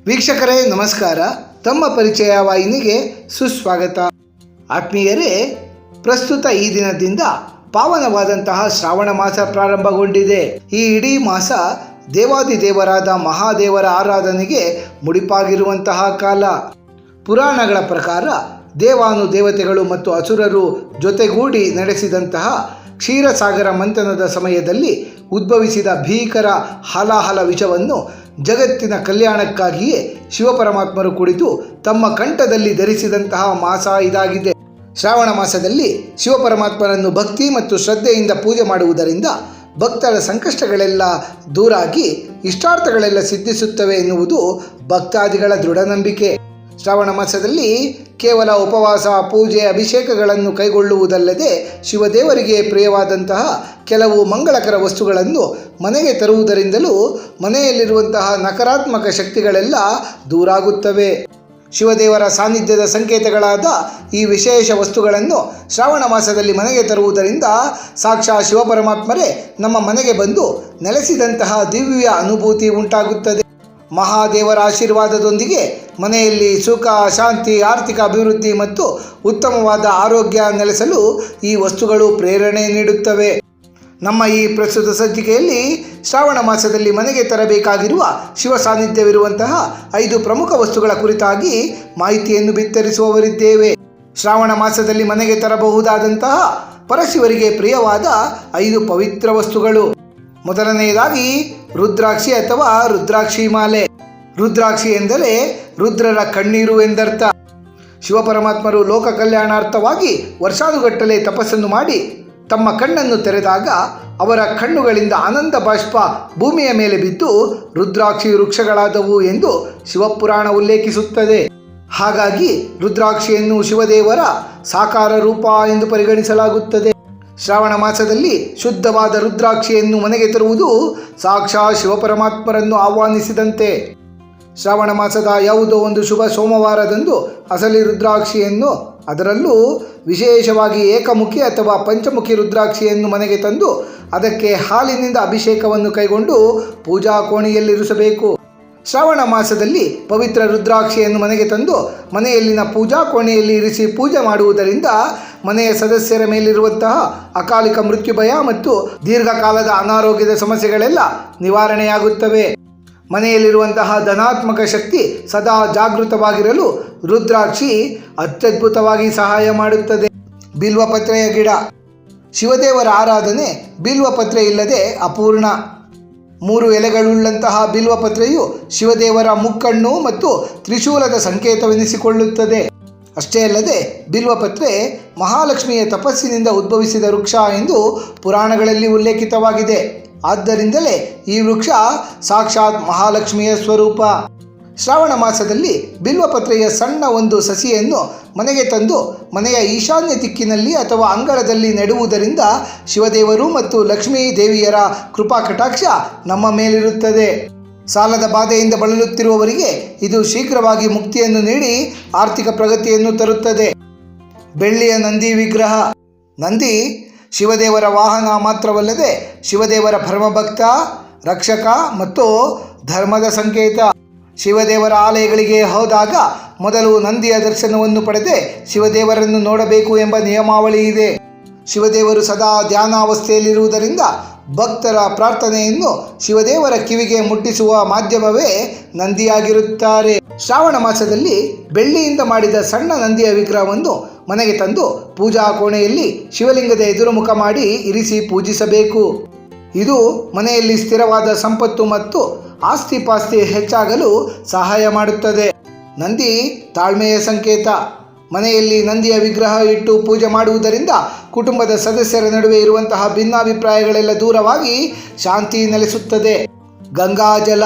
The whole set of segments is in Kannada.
ವೀಕ್ಷಕರೇ ನಮಸ್ಕಾರ. ತಮ್ಮ ಪರಿಚಯ ವಾಹಿನಿಗೆ ಸುಸ್ವಾಗತ. ಆತ್ಮೀಯರೇ, ಪ್ರಸ್ತುತ ಈ ದಿನದಿಂದ ಪಾವನವಾದಂತಹ ಶ್ರಾವಣ ಮಾಸ ಪ್ರಾರಂಭಗೊಂಡಿದೆ. ಈ ಇಡೀ ಮಾಸ ದೇವಾದಿದೇವರಾದ ಮಹಾದೇವರ ಆರಾಧನೆಗೆ ಮುಡಿಪಾಗಿರುವಂತಹ ಕಾಲ. ಪುರಾಣಗಳ ಪ್ರಕಾರ ದೇವಾನುದೇವತೆಗಳು ಮತ್ತು ಅಸುರರು ಜೊತೆಗೂಡಿ ನಡೆಸಿದಂತಹ ಕ್ಷೀರಸಾಗರ ಮಂಥನದ ಸಮಯದಲ್ಲಿ ಉದ್ಭವಿಸಿದ ಭೀಕರ ಹಲಾಹಲ ವಿಷವನ್ನು ಜಗತ್ತಿನ ಕಲ್ಯಾಣಕ್ಕಾಗಿಯೇ ಶಿವಪರಮಾತ್ಮರು ಕುಳಿತು ತಮ್ಮ ಕಂಠದಲ್ಲಿ ಧರಿಸಿದಂತಹ ಮಾಸ ಇದಾಗಿದೆ. ಶ್ರಾವಣ ಮಾಸದಲ್ಲಿ ಶಿವಪರಮಾತ್ಮರನ್ನು ಭಕ್ತಿ ಮತ್ತು ಶ್ರದ್ಧೆಯಿಂದ ಪೂಜೆ ಮಾಡುವುದರಿಂದ ಭಕ್ತರ ಸಂಕಷ್ಟಗಳೆಲ್ಲ ದೂರಾಗಿ ಇಷ್ಟಾರ್ಥಗಳೆಲ್ಲ ಸಿದ್ಧಿಸುತ್ತವೆ ಎನ್ನುವುದು ಭಕ್ತಾದಿಗಳ ದೃಢ ನಂಬಿಕೆ. ಶ್ರಾವಣ ಮಾಸದಲ್ಲಿ ಕೇವಲ ಉಪವಾಸ, ಪೂಜೆ, ಅಭಿಷೇಕಗಳನ್ನು ಕೈಗೊಳ್ಳುವುದಲ್ಲದೆ ಶಿವದೇವರಿಗೆ ಪ್ರಿಯವಾದಂತಹ ಕೆಲವು ಮಂಗಳಕರ ವಸ್ತುಗಳನ್ನು ಮನೆಗೆ ತರುವುದರಿಂದಲೂ ಮನೆಯಲ್ಲಿರುವಂತಹ ನಕಾರಾತ್ಮಕ ಶಕ್ತಿಗಳೆಲ್ಲ ದೂರಾಗುತ್ತವೆ. ಶಿವದೇವರ ಸಾನ್ನಿಧ್ಯದ ಸಂಕೇತಗಳಾದ ಈ ವಿಶೇಷ ವಸ್ತುಗಳನ್ನು ಶ್ರಾವಣ ಮಾಸದಲ್ಲಿ ಮನೆಗೆ ತರುವುದರಿಂದ ಸಾಕ್ಷಾತ್ ಶಿವಪರಮಾತ್ಮರೇ ನಮ್ಮ ಮನೆಗೆ ಬಂದು ನೆಲೆಸಿದಂತಹ ದಿವ್ಯ ಅನುಭೂತಿ ಉಂಟಾಗುತ್ತದೆ. ಮಹಾದೇವರ ಆಶೀರ್ವಾದದೊಂದಿಗೆ ಮನೆಯಲ್ಲಿ ಸುಖ, ಶಾಂತಿ, ಆರ್ಥಿಕ ಅಭಿವೃದ್ಧಿ ಮತ್ತು ಉತ್ತಮವಾದ ಆರೋಗ್ಯ ನೆಲೆಸಲು ಈ ವಸ್ತುಗಳು ಪ್ರೇರಣೆ ನೀಡುತ್ತವೆ. ನಮ್ಮ ಈ ಪ್ರಸ್ತುತ ಸಂಚಿಕೆಯಲ್ಲಿ ಶ್ರಾವಣ ಮಾಸದಲ್ಲಿ ಮನೆಗೆ ತರಬೇಕಾಗಿರುವ ಶಿವ ಸಾನ್ನಿಧ್ಯವಿರುವಂತಹ 5 ಪ್ರಮುಖ ವಸ್ತುಗಳ ಕುರಿತಾಗಿ ಮಾಹಿತಿಯನ್ನು ಬಿತ್ತರಿಸುವವರಿದ್ದೇವೆ. ಶ್ರಾವಣ ಮಾಸದಲ್ಲಿ ಮನೆಗೆ ತರಬಹುದಾದಂತಹ ಪರಶಿವರಿಗೆ ಪ್ರಿಯವಾದ 5 ಪವಿತ್ರ ವಸ್ತುಗಳು. ಮೊದಲನೆಯದಾಗಿ ರುದ್ರಾಕ್ಷಿ ಅಥವಾ ರುದ್ರಾಕ್ಷಿ ಮಾಲೆ. ರುದ್ರಾಕ್ಷಿ ಎಂದರೆ ರುದ್ರರ ಕಣ್ಣೀರು ಎಂದರ್ಥ. ಶಿವಪರಮಾತ್ಮರು ಲೋಕ ಕಲ್ಯಾಣಾರ್ಥವಾಗಿ ವರ್ಷಾನುಗಟ್ಟಲೆ ತಪಸ್ಸನ್ನು ಮಾಡಿ ತಮ್ಮ ಕಣ್ಣನ್ನು ತೆರೆದಾಗ ಅವರ ಕಣ್ಣುಗಳಿಂದ ಆನಂದ ಬಾಷ್ಪ ಭೂಮಿಯ ಮೇಲೆ ಬಿದ್ದು ರುದ್ರಾಕ್ಷಿ ವೃಕ್ಷಗಳಾದವು ಎಂದು ಶಿವಪುರಾಣ ಉಲ್ಲೇಖಿಸುತ್ತದೆ. ಹಾಗಾಗಿ ರುದ್ರಾಕ್ಷಿಯನ್ನು ಶಿವದೇವರ ಸಾಕಾರ ರೂಪ ಎಂದು ಪರಿಗಣಿಸಲಾಗುತ್ತದೆ. ಶ್ರಾವಣ ಮಾಸದಲ್ಲಿ ಶುದ್ಧವಾದ ರುದ್ರಾಕ್ಷಿಯನ್ನು ಮನೆಗೆ ತರುವುದು ಸಾಕ್ಷಾತ್ ಶಿವಪರಮಾತ್ಮರನ್ನು ಆಹ್ವಾನಿಸಿದಂತೆ. ಶ್ರಾವಣ ಮಾಸದ ಯಾವುದೋ ಒಂದು ಶುಭ ಸೋಮವಾರದಂದು ಅಸಲಿ ರುದ್ರಾಕ್ಷಿಯನ್ನು, ಅದರಲ್ಲೂ ವಿಶೇಷವಾಗಿ ಏಕಮುಖಿ ಅಥವಾ ಪಂಚಮುಖಿ ರುದ್ರಾಕ್ಷಿಯನ್ನು ಮನೆಗೆ ತಂದು ಅದಕ್ಕೆ ಹಾಲಿನಿಂದ ಅಭಿಷೇಕವನ್ನು ಕೈಗೊಂಡು ಪೂಜಾ ಕೋಣೆಯಲ್ಲಿರಿಸಬೇಕು. ಶ್ರಾವಣ ಮಾಸದಲ್ಲಿ ಪವಿತ್ರ ರುದ್ರಾಕ್ಷಿಯನ್ನು ಮನೆಗೆ ತಂದು ಮನೆಯಲ್ಲಿನ ಪೂಜಾ ಕೋಣೆಯಲ್ಲಿ ಇರಿಸಿ ಪೂಜೆ ಮಾಡುವುದರಿಂದ ಮನೆಯ ಸದಸ್ಯರ ಮೇಲಿರುವಂತಹ ಅಕಾಲಿಕ ಮೃತ್ಯು ಭಯ ಮತ್ತು ದೀರ್ಘಕಾಲದ ಅನಾರೋಗ್ಯದ ಸಮಸ್ಯೆಗಳೆಲ್ಲ ನಿವಾರಣೆಯಾಗುತ್ತವೆ. ಮನೆಯಲ್ಲಿರುವಂತಹ ಧನಾತ್ಮಕ ಶಕ್ತಿ ಸದಾ ಜಾಗೃತವಾಗಿರಲು ರುದ್ರಾಕ್ಷಿ ಅತ್ಯದ್ಭುತವಾಗಿ ಸಹಾಯ ಮಾಡುತ್ತದೆ. ಬಿಲ್ವಪತ್ರೆಯ ಗಿಡ. ಶಿವದೇವರ ಆರಾಧನೆ ಬಿಲ್ವಪತ್ರೆ ಇಲ್ಲದೆ ಅಪೂರ್ಣ. 3 ಎಲೆಗಳುಳ್ಳಂತಹ ಬಿಲ್ವಪತ್ರೆಯು ಶಿವದೇವರ ಮುಕ್ಕಣ್ಣು ಮತ್ತು ತ್ರಿಶೂಲದ ಸಂಕೇತವೆನಿಸಿಕೊಳ್ಳುತ್ತದೆ. ಅಷ್ಟೇ ಅಲ್ಲದೆ ಬಿಲ್ವಪತ್ರೆ ಮಹಾಲಕ್ಷ್ಮಿಯ ತಪಸ್ಸಿನಿಂದ ಉದ್ಭವಿಸಿದ ವೃಕ್ಷ ಎಂದು ಪುರಾಣಗಳಲ್ಲಿ ಉಲ್ಲೇಖಿತವಾಗಿದೆ. ಆದ್ದರಿಂದಲೇ ಈ ವೃಕ್ಷ ಸಾಕ್ಷಾತ್ ಮಹಾಲಕ್ಷ್ಮಿಯ ಸ್ವರೂಪ. ಶ್ರಾವಣ ಮಾಸದಲ್ಲಿ ಬಿಲ್ವಪತ್ರೆಯ ಸಣ್ಣ ಒಂದು ಸಸಿಯನ್ನು ಮನೆಗೆ ತಂದು ಮನೆಯ ಈಶಾನ್ಯ ದಿಕ್ಕಿನಲ್ಲಿ ಅಥವಾ ಅಂಗಳದಲ್ಲಿ ನೆಡುವುದರಿಂದ ಶಿವದೇವರು ಮತ್ತು ಲಕ್ಷ್ಮೀ ದೇವಿಯರ ಕೃಪಾ ಕಟಾಕ್ಷ ನಮ್ಮ ಮೇಲಿರುತ್ತದೆ. ಸಾಲದ ಬಾಧೆಯಿಂದ ಬಳಲುತ್ತಿರುವವರಿಗೆ ಇದು ಶೀಘ್ರವಾಗಿ ಮುಕ್ತಿಯನ್ನು ನೀಡಿ ಆರ್ಥಿಕ ಪ್ರಗತಿಯನ್ನು ತರುತ್ತದೆ. ಬೆಳ್ಳಿಯ ನಂದಿ ವಿಗ್ರಹ. ನಂದಿ ಶಿವದೇವರ ವಾಹನ ಮಾತ್ರವಲ್ಲದೆ ಶಿವದೇವರ ಪರಮಭಕ್ತ, ರಕ್ಷಕ ಮತ್ತು ಧರ್ಮದ ಸಂಕೇತ. ಶಿವದೇವರ ಆಲಯಗಳಿಗೆ ಹೋದಾಗ ಮೊದಲು ನಂದಿಯ ದರ್ಶನವನ್ನು ಪಡೆದೇ ಶಿವದೇವರನ್ನು ನೋಡಬೇಕು ಎಂಬ ನಿಯಮಾವಳಿ ಇದೆ. ಶಿವದೇವರು ಸದಾ ಧ್ಯಾನಾವಸ್ಥೆಯಲ್ಲಿರುವುದರಿಂದ ಭಕ್ತರ ಪ್ರಾರ್ಥನೆಯನ್ನು ಶಿವದೇವರ ಕಿವಿಗೆ ಮುಟ್ಟಿಸುವ ಮಾಧ್ಯಮವೇ ನಂದಿಯಾಗಿರುತ್ತಾರೆ. ಶ್ರಾವಣ ಮಾಸದಲ್ಲಿ ಬೆಳ್ಳಿಯಿಂದ ಮಾಡಿದ ಸಣ್ಣ ನಂದಿಯ ವಿಗ್ರಹವನ್ನು ಮನೆಗೆ ತಂದು ಪೂಜಾ ಕೋಣೆಯಲ್ಲಿ ಶಿವಲಿಂಗದ ಎದುರುಮುಖ ಮಾಡಿ ಇರಿಸಿ ಪೂಜಿಸಬೇಕು. ಇದು ಮನೆಯಲ್ಲಿ ಸ್ಥಿರವಾದ ಸಂಪತ್ತು ಮತ್ತು ಆಸ್ತಿ ಪಾಸ್ತಿ ಹೆಚ್ಚಾಗಲು ಸಹಾಯ ಮಾಡುತ್ತದೆ. ನಂದಿ ತಾಳ್ಮೆಯ ಸಂಕೇತ. ಮನೆಯಲ್ಲಿ ನಂದಿಯ ವಿಗ್ರಹ ಇಟ್ಟು ಪೂಜೆ ಮಾಡುವುದರಿಂದ ಕುಟುಂಬದ ಸದಸ್ಯರ ನಡುವೆ ಇರುವಂತಹ ಭಿನ್ನಾಭಿಪ್ರಾಯಗಳೆಲ್ಲ ದೂರವಾಗಿ ಶಾಂತಿ ನೆಲೆಸುತ್ತದೆ. ಗಂಗಾಜಲ.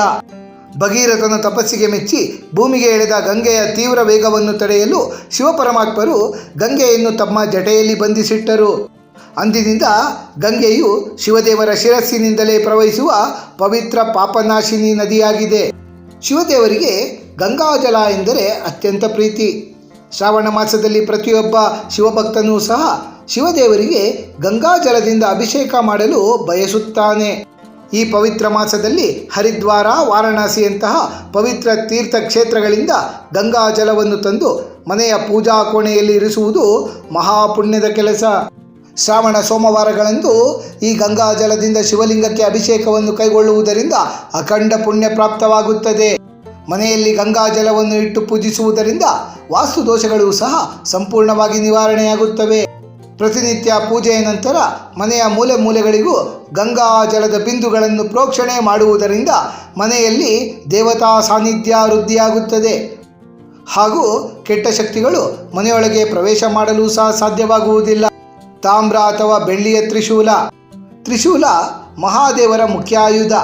ಭಗೀರಥನ ತಪಸ್ಸಿಗೆ ಮೆಚ್ಚಿ ಭೂಮಿಗೆ ಎಳೆದ ಗಂಗೆಯ ತೀವ್ರ ವೇಗವನ್ನು ತಡೆಯಲು ಶಿವಪರಮಾತ್ಮರು ಗಂಗೆಯನ್ನು ತಮ್ಮ ಜಟೆಯಲ್ಲಿ ಬಂಧಿಸಿಟ್ಟರು. ಅಂದಿನಿಂದ ಗಂಗೆಯು ಶಿವದೇವರ ಶಿರಸ್ಸಿನಿಂದಲೇ ಪ್ರವಹಿಸುವ ಪವಿತ್ರ ಪಾಪನಾಶಿನಿ ನದಿಯಾಗಿದೆ. ಶಿವದೇವರಿಗೆ ಗಂಗಾಜಲ ಎಂದರೆ ಅತ್ಯಂತ ಪ್ರೀತಿ. ಶ್ರಾವಣ ಮಾಸದಲ್ಲಿ ಪ್ರತಿಯೊಬ್ಬ ಶಿವಭಕ್ತನೂ ಸಹ ಶಿವದೇವರಿಗೆ ಗಂಗಾಜಲದಿಂದ ಅಭಿಷೇಕ ಮಾಡಲು ಬಯಸುತ್ತಾನೆ. ಈ ಪವಿತ್ರ ಮಾಸದಲ್ಲಿ ಹರಿದ್ವಾರ, ವಾರಣಾಸಿಯಂತಹ ಪವಿತ್ರ ತೀರ್ಥಕ್ಷೇತ್ರಗಳಿಂದ ಗಂಗಾ ಜಲವನ್ನು ತಂದು ಮನೆಯ ಪೂಜಾ ಕೋಣೆಯಲ್ಲಿ ಇರಿಸುವುದು ಮಹಾಪುಣ್ಯದ ಕೆಲಸ. ಶ್ರಾವಣ ಸೋಮವಾರಗಳಂದು ಈ ಗಂಗಾ ಜಲದಿಂದ ಶಿವಲಿಂಗಕ್ಕೆ ಅಭಿಷೇಕವನ್ನು ಕೈಗೊಳ್ಳುವುದರಿಂದ ಅಖಂಡ ಪುಣ್ಯ ಪ್ರಾಪ್ತವಾಗುತ್ತದೆ. ಮನೆಯಲ್ಲಿ ಗಂಗಾ ಜಲವನ್ನು ಇಟ್ಟು ಪೂಜಿಸುವುದರಿಂದ ವಾಸ್ತು ದೋಷಗಳು ಸಹ ಸಂಪೂರ್ಣವಾಗಿ ನಿವಾರಣೆಯಾಗುತ್ತವೆ. ಪ್ರತಿನಿತ್ಯ ಪೂಜೆಯ ನಂತರ ಮನೆಯ ಮೂಲೆ ಮೂಲೆಗಳಿಗೂ ಗಂಗಾ ಜಲದ ಬಿಂದುಗಳನ್ನು ಪ್ರೋಕ್ಷಣೆ ಮಾಡುವುದರಿಂದ ಮನೆಯಲ್ಲಿ ದೇವತಾ ಸಾನ್ನಿಧ್ಯ ವೃದ್ಧಿಯಾಗುತ್ತದೆ ಹಾಗೂ ಕೆಟ್ಟ ಶಕ್ತಿಗಳು ಮನೆಯೊಳಗೆ ಪ್ರವೇಶ ಮಾಡಲು ಸಹ ಸಾಧ್ಯವಾಗುವುದಿಲ್ಲ. ತಾಮ್ರ ಅಥವಾ ಬೆಳ್ಳಿಯ ತ್ರಿಶೂಲ ಮಹಾದೇವರ ಮುಖ್ಯ ಆಯುಧ.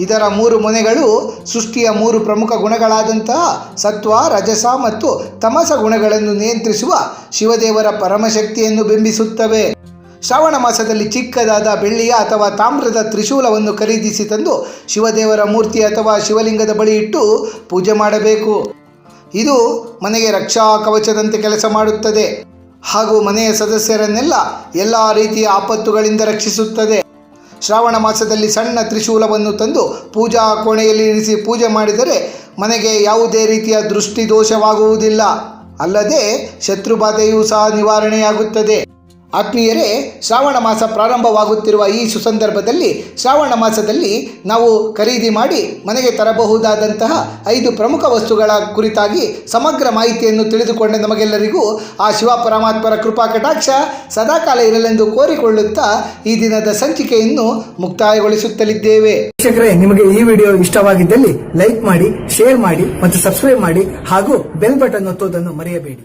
ಇದರ 3 ಮೊನೆಗಳು ಸೃಷ್ಟಿಯ 3 ಪ್ರಮುಖ ಗುಣಗಳಾದಂತಹ ಸತ್ವ, ರಜಸ ಮತ್ತು ತಮಸ ಗುಣಗಳನ್ನು ನಿಯಂತ್ರಿಸುವ ಶಿವದೇವರ ಪರಮಶಕ್ತಿಯನ್ನು ಬಿಂಬಿಸುತ್ತವೆ. ಶ್ರಾವಣ ಮಾಸದಲ್ಲಿ ಚಿಕ್ಕದಾದ ಬೆಳ್ಳಿಯ ಅಥವಾ ತಾಮ್ರದ ತ್ರಿಶೂಲವನ್ನು ಖರೀದಿಸಿ ತಂದು ಶಿವದೇವರ ಮೂರ್ತಿ ಅಥವಾ ಶಿವಲಿಂಗದ ಬಳಿ ಇಟ್ಟು ಪೂಜೆ ಮಾಡಬೇಕು. ಇದು ಮನೆಗೆ ರಕ್ಷಾ ಕವಚದಂತೆ ಕೆಲಸ ಮಾಡುತ್ತದೆ ಹಾಗೂ ಮನೆಯ ಸದಸ್ಯರನ್ನೆಲ್ಲ ಎಲ್ಲ ರೀತಿಯ ಆಪತ್ತುಗಳಿಂದ ರಕ್ಷಿಸುತ್ತದೆ. ಶ್ರಾವಣ ಮಾಸದಲ್ಲಿ ಸಣ್ಣ ತ್ರಿಶೂಲವನ್ನು ತಂದು ಪೂಜಾ ಕೋಣೆಯಲ್ಲಿ ಇರಿಸಿ ಪೂಜೆ ಮಾಡಿದರೆ ಮನೆಗೆ ಯಾವುದೇ ರೀತಿಯ ದೃಷ್ಟಿ ದೋಷವಾಗುವುದಿಲ್ಲ. ಅಲ್ಲದೆ ಶತ್ರುಬಾಧೆಯೂ ಸಹ ನಿವಾರಣೆಯಾಗುತ್ತದೆ. ಆತ್ಮೀಯರೇ, ಶ್ರಾವಣ ಮಾಸ ಪ್ರಾರಂಭವಾಗುತ್ತಿರುವ ಈ ಸುಸಂದರ್ಭದಲ್ಲಿ ಶ್ರಾವಣ ಮಾಸದಲ್ಲಿ ನಾವು ಖರೀದಿ ಮಾಡಿ ಮನೆಗೆ ತರಬಹುದಾದಂತಹ 5 ಪ್ರಮುಖ ವಸ್ತುಗಳ ಕುರಿತಾಗಿ ಸಮಗ್ರ ಮಾಹಿತಿಯನ್ನು ತಿಳಿದುಕೊಂಡ ನಮಗೆಲ್ಲರಿಗೂ ಆ ಶಿವ ಪರಮಾತ್ಮರ ಕೃಪಾ ಕಟಾಕ್ಷ ಸದಾಕಾಲ ಇರಲೆಂದು ಕೋರಿಕೊಳ್ಳುತ್ತಾ ಈ ದಿನದ ಸಂಚಿಕೆಯನ್ನು ಮುಕ್ತಾಯಗೊಳಿಸುತ್ತಲಿದ್ದೇವೆ. ವೀಕ್ಷಕರೇ, ನಿಮಗೆ ಈ ವಿಡಿಯೋ ಇಷ್ಟವಾಗಿದ್ದಲ್ಲಿ ಲೈಕ್ ಮಾಡಿ, ಶೇರ್ ಮಾಡಿ ಮತ್ತು ಸಬ್ಸ್ಕ್ರೈಬ್ ಮಾಡಿ ಹಾಗೂ ಬೆಲ್ ಬಟನ್ ಒತ್ತುವುದನ್ನು ಮರೆಯಬೇಡಿ.